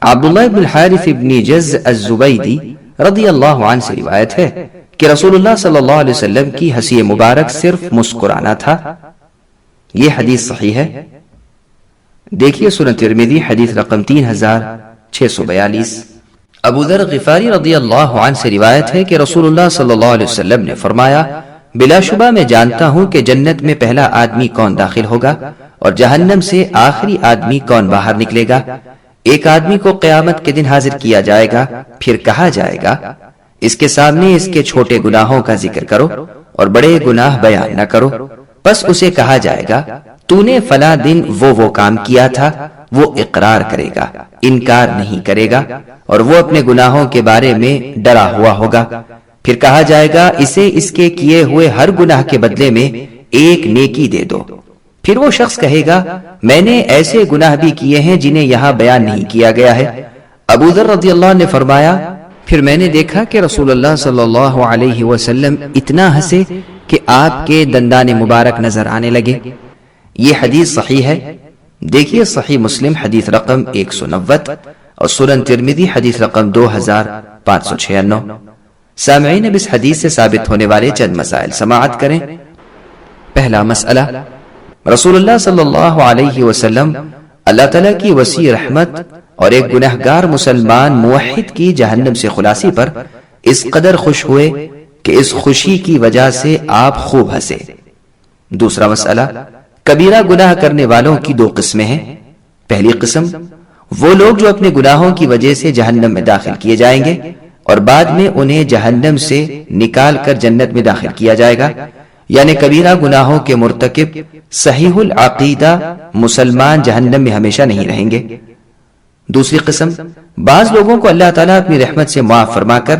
عبداللہ ابن الحارث ابن جز الزبیدی رضی اللہ عنہ سے روایت ہے کہ رسول اللہ صلی اللہ علیہ وسلم کی ہنسی مبارک صرف مسکرانا تھا۔ یہ حدیث صحیح ہے۔ دیکھیے سنن ترمذی حدیث رقم 3642۔ ابو ذر غفاری رضی اللہ عنہ سے روایت ہے کہ رسول اللہ صلی اللہ علیہ وسلم نے فرمایا، بلا شبہ میں جانتا ہوں کہ جنت میں پہلا آدمی کون داخل ہوگا اور جہنم سے آخری آدمی کون باہر نکلے گا۔ ایک آدمی کو قیامت کے دن حاضر کیا جائے گا، پھر کہا جائے گا اس کے سامنے اس کے چھوٹے گناہوں کا ذکر کرو اور بڑے گناہ بیان نہ کرو۔ پس اسے کہا جائے گا تو نے فلاں دن وہ کام کیا تھا، وہ اقرار کرے گا، انکار نہیں کرے گا اور وہ اپنے گناہوں کے بارے میں ڈرا ہوا ہوگا۔ پھر کہا جائے گا اسے اس کے کیے ہوئے ہر گناہ کے بدلے میں ایک نیکی دے دو۔ پھر وہ شخص کہے گا میں نے ایسے گناہ بھی کیے ہیں جنہیں یہاں بیان نہیں کیا گیا ہے۔ ابو ذر رضی اللہ عنہ نے فرمایا پھر میں نے دیکھا کہ رسول اللہ صلی اللہ علیہ وسلم اتنا ہنسے کہ آپ کے دندان مبارک نظر آنے لگے۔ یہ حدیث صحیح ہے۔ دیکھیے صحیح مسلم حدیث رقم 190 اور سنن ترمذی حدیث رقم 2596۔ سامعین اب اس حدیث سے ثابت ہونے والے چند مسائل سماعت کریں۔ پہلا مسئلہ، رسول اللہ صلی اللہ علیہ وسلم اللہ تعالیٰ کی وسیع رحمت اور ایک گنہگار مسلمان موحد کی جہنم سے خلاصی پر اس قدر خوش ہوئے کہ اس خوشی کی وجہ سے آپ خوب ہنسے۔ دوسرا مسئلہ، کبیرہ گناہ کرنے والوں کی دو قسمیں ہیں۔ پہلی قسم وہ لوگ جو اپنے گناہوں کی وجہ سے جہنم میں داخل کیے جائیں گے اور بعد میں انہیں جہنم سے نکال کر جنت میں داخل کیا جائے گا، یعنی کبیرہ گناہوں کے مرتکب صحیح العقیدہ مسلمان جہنم میں ہمیشہ نہیں رہیں گے۔ دوسری قسم، بعض لوگوں کو اللہ تعالیٰ اپنی رحمت سے معاف فرما کر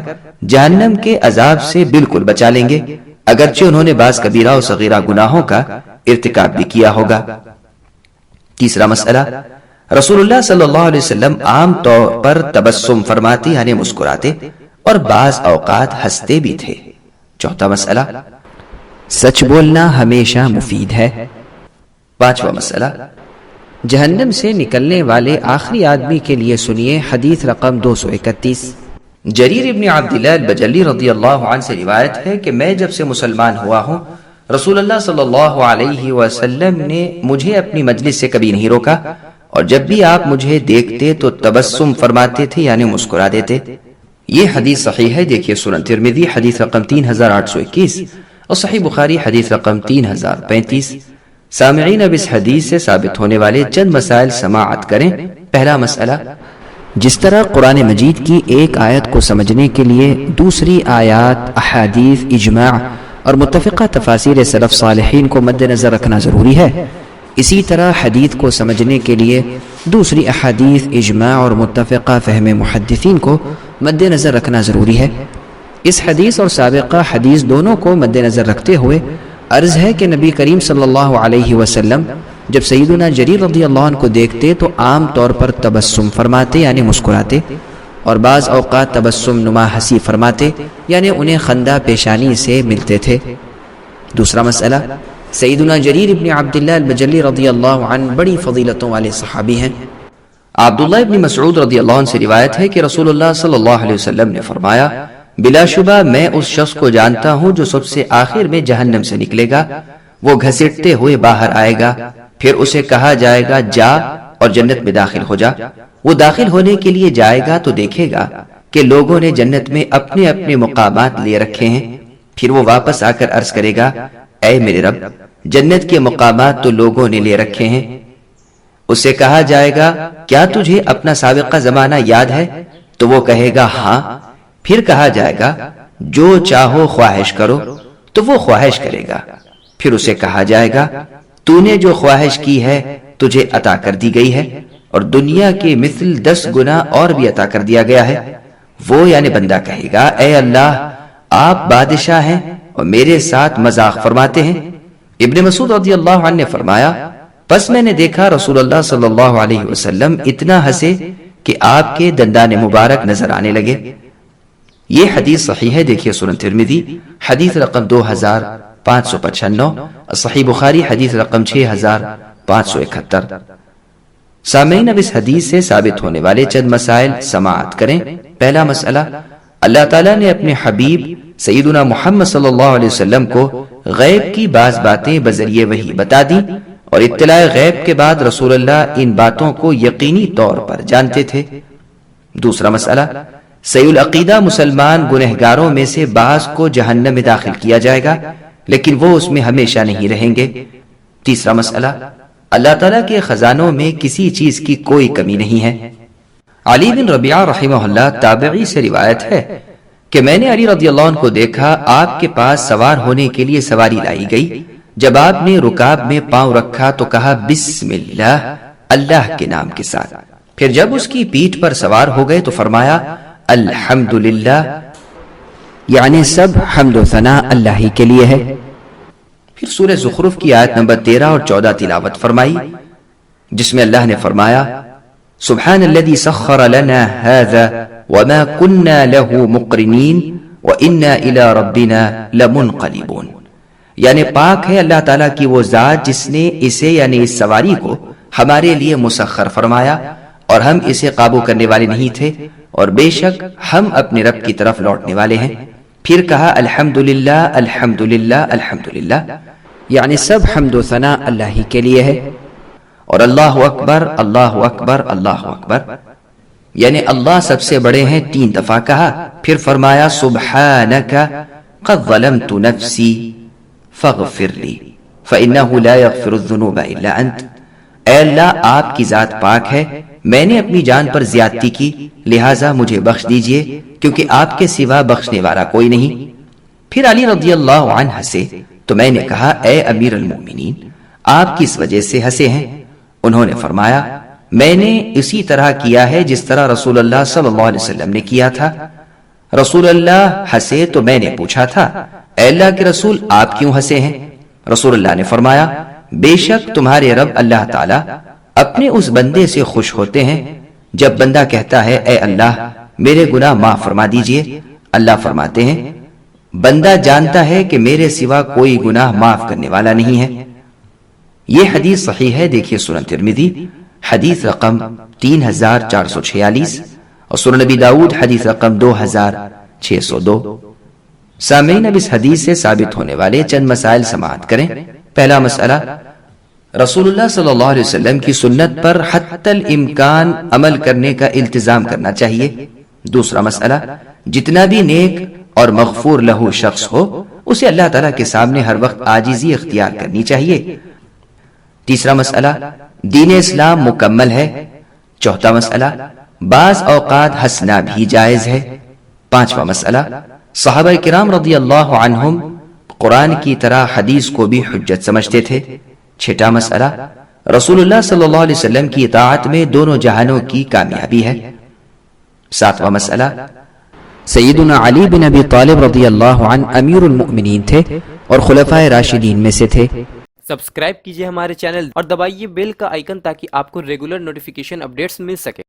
جہنم کے عذاب سے بالکل بچا لیں گے، اگرچہ انہوں نے بعض کبیرہ اور صغیرہ گناہوں کا ارتکاب بھی کیا ہوگا۔ تیسرا مسئلہ، رسول اللہ صلی اللہ علیہ وسلم عام طور پر تبسم فرماتے یعنی مسکراتے اور بعض اوقات ہنستے بھی تھے۔ چوتھا مسئلہ، سچ بولنا ہمیشہ مفید ہے۔ پانچواں مسئلہ، جہنم سے نکلنے والے آخری آدمی کے لیے سنیے حدیث رقم 231۔ جریر ابن عبداللہ البجلی رضی اللہ عنہ سے روایت ہے کہ میں جب سے مسلمان ہوا ہوں رسول اللہ صلی اللہ علیہ وسلم نے مجھے اپنی مجلس سے کبھی نہیں روکا اور جب بھی آپ مجھے دیکھتے تو تبسم فرماتے تھے یعنی مسکرا دیتے۔ یہ حدیث صحیح ہے۔ دیکھیے سنن ترمذی حدیث رقم 3821 اور صحیح بخاری حدیث رقم 3035۔ سامعین اب اس حدیث سے ثابت ہونے والے چند مسائل سماعت کریں۔ پہلا مسئلہ، جس طرح قرآن مجید کی ایک آیت کو سمجھنے کے لیے دوسری آیات، احادیث، اجماع اور متفقہ تفاسیر سلف صالحین کو مد نظر رکھنا ضروری ہے، اسی طرح حدیث کو سمجھنے کے لیے دوسری احادیث، اجماع اور متفقہ فہم محدثین کو مد نظر رکھنا ضروری ہے۔ اس حدیث اور سابقہ حدیث دونوں کو مد نظر رکھتے ہوئے عرض ہے کہ نبی کریم صلی اللہ علیہ وسلم جب سیدنا جریر رضی اللہ عنہ کو دیکھتے تو عام طور پر تبسم فرماتے یعنی مسکراتے اور بعض اوقات تبسم نما ہنسی فرماتے یعنی انہیں خندہ پیشانی سے ملتے تھے۔ دوسرا مسئلہ، سیدنا جریر ابن عبداللہ البجلی رضی اللہ عنہ بڑی فضیلتوں والے صحابی ہیں۔ عبداللہ ابن مسعود رضی اللہ عنہ سے روایت ہے کہ رسول اللہ صلی اللہ علیہ وسلم نے فرمایا، بلا شبہ میں اس شخص کو جانتا ہوں جو سب سے آخر میں جہنم سے نکلے گا، وہ گھسیٹتے ہوئے باہر آئے گا، پھر اسے کہا جائے گا جا اور جنت میں داخل ہو جا۔ وہ داخل ہونے کے لیے جائے گا تو دیکھے گا کہ لوگوں نے جنت میں اپنے اپنے مقامات لے رکھے ہیں، پھر وہ واپس آ کر عرض کرے گا اے میرے رب، جنت کے مقامات تو لوگوں نے لے رکھے ہیں۔ اسے کہا جائے گا کیا تجھے اپنا سابقہ زمانہ یاد ہے؟ تو وہ کہے گا ہاں۔ پھر کہا جائے گا جو چاہو خواہش کرو، تو وہ خواہش کرے گا۔ پھر اسے کہا جائے گا تو نے جو خواہش کی ہے تجھے عطا کر دی گئی ہے اور دنیا کے مثل 10 گنا اور بھی عطا کر دیا گیا ہے۔ وہ یعنی بندہ کہے گا اے اللہ، آپ بادشاہ ہیں اور میرے ساتھ مذاق فرماتے ہیں۔ ابن مسعود رضی اللہ عنہ نے فرمایا، پس میں نے دیکھا رسول اللہ صلی اللہ علیہ وسلم اتنا ہنسے کہ آپ کے دندان مبارک نظر آنے لگے۔ یہ حدیث صحیح ہے۔ دیکھیے سنن ترمذی حدیث رقم 2595، صحیح بخاری حدیث رقم 6571۔ سامعین اب اس حدیث سے ثابت ہونے والے چند مسائل سماعت کریں۔ پہلا مسئلہ، اللہ تعالیٰ نے اپنے حبیب سیدنا محمد صلی اللہ علیہ وسلم کو غیب کی بعض باتیں بذریعہ وحی بتا دی، اور اطلاع غیب کے بعد رسول اللہ ان باتوں کو یقینی طور پر جانتے تھے۔ دوسرا مسئلہ، صحیح العقیدہ مسلمان گنہگاروں میں سے بعض کو جہنم میں داخل کیا جائے گا، لیکن وہ اس میں ہمیشہ نہیں رہیں گے۔ تیسرا مسئلہ، اللہ تعالیٰ کے خزانوں میں کسی چیز کی کوئی کمی نہیں ہے۔ علی بن ربیعہ رحمہ اللہ تابعی سے روایت ہے کہ میں نے علی رضی اللہ عنہ کو دیکھا، آپ کے پاس سوار ہونے کے لیے سواری لائی گئی۔ جب آپ نے رکاب میں پاؤں رکھا تو کہا بسم اللہ، اللہ کے نام کے ساتھ۔ پھر جب اس کی پیٹھ پر سوار ہو گئے تو فرمایا الحمدللہ، یعنی سب حمد و ثنا اللہ ہی کے لیے ہے۔ پھر سورہ زخرف کی آیت نمبر 13 اور 14 تلاوت فرمائی، جس میں اللہ نے فرمایا سبحان الذي سخر لنا هذا وما كنا له مقرنين وإنا إلى ربنا لمنقلبون، یعنی پاک ہے اللہ تعالیٰ کی وہ ذات جس نے اسے یعنی اس سواری کو ہمارے لیے مسخر فرمایا، اور ہم اسے قابو کرنے والے نہیں تھے، اور بے شک ہم اپنے رب کی طرف لوٹنے والے ہیں۔ پھر کہا الحمدللہ الحمدللہ الحمدللہ، یعنی سب حمد و ثنا اللہ ہی کے لیے ہے۔ اور اللہ اکبر اللہ اکبر اللہ اکبر، یعنی اللہ سب سے بڑے ہیں، 3 دفعہ کہا۔ پھر فرمایا سبحانک قد ظلمت نفسی فاغفر لی فإنہ لا یغفر الذنوب الا انت، اے اللہ آپ کی ذات پاک ہے، میں نے اپنی جان پر زیادتی کی، لہٰذا مجھے بخش دیجئے، کیونکہ آپ کے سوا بخشنے والا کوئی نہیں۔ پھر علی رضی اللہ عنہ ہنسے تو میں نے کہا اے امیر المومنین، آپ کس وجہ سے ہنسے ہیں؟ انہوں نے فرمایا میں نے اسی طرح کیا ہے جس طرح رسول اللہ صلی اللہ علیہ وسلم نے کیا تھا۔ رسول اللہ ہنسے تو میں نے پوچھا تھا اے اللہ کے رسول آپ کیوں ہنسے ہیں؟ رسول اللہ نے فرمایا بے شک تمہارے رب اللہ تعالی اپنے اس بندے سے خوش ہوتے ہیں جب بندہ کہتا ہے اے اللہ میرے گناہ معاف فرما دیجئے، اللہ فرماتے ہیں بندہ جانتا ہے کہ میرے سوا کوئی گناہ معاف کرنے والا نہیں ہے۔ یہ حدیث صحیح ہے، دیکھیے سنن ترمذی حدیث رقم 3446 اور سنن نبی داؤد حدیث رقم 2602۔ سامعین اب اس حدیث سے ثابت ہونے والے چند مسائل سماعت کریں۔ پہلا مسئلہ، رسول اللہ صلی اللہ علیہ وسلم کی سنت پر حتی الامکان عمل کرنے کا التزام کرنا چاہیے۔ دوسرا مسئلہ، جتنا بھی نیک اور مغفور لہو شخص ہو اسے اللہ تعالیٰ کے سامنے ہر وقت عاجزی اختیار کرنی چاہیے۔ تیسرا مسئلہ، دین اسلام مکمل ہے۔ چوتھا مسئلہ، بعض اوقات ہنسنا بھی جائز ہے۔ پانچواں مسئلہ، صحابہ کرام رضی اللہ عنہم قرآن کی طرح حدیث کو بھی حجت سمجھتے تھے۔ چھٹا مسئلہ، رسول اللہ صلی اللہ علیہ وسلم کی اطاعت میں دونوں جہانوں کی کامیابی ہے۔ ساتواں مسئلہ، سیدنا علی بن ابی طالب رضی اللہ عنہ امیر المؤمنین تھے اور خلفائے راشدین میں سے تھے۔ سبسکرائب کیجئے ہمارے چینل اور دبائیے بیل کا آئیکن تاکہ آپ کو ریگولر نوٹیفیکیشن اپڈیٹس مل سکے۔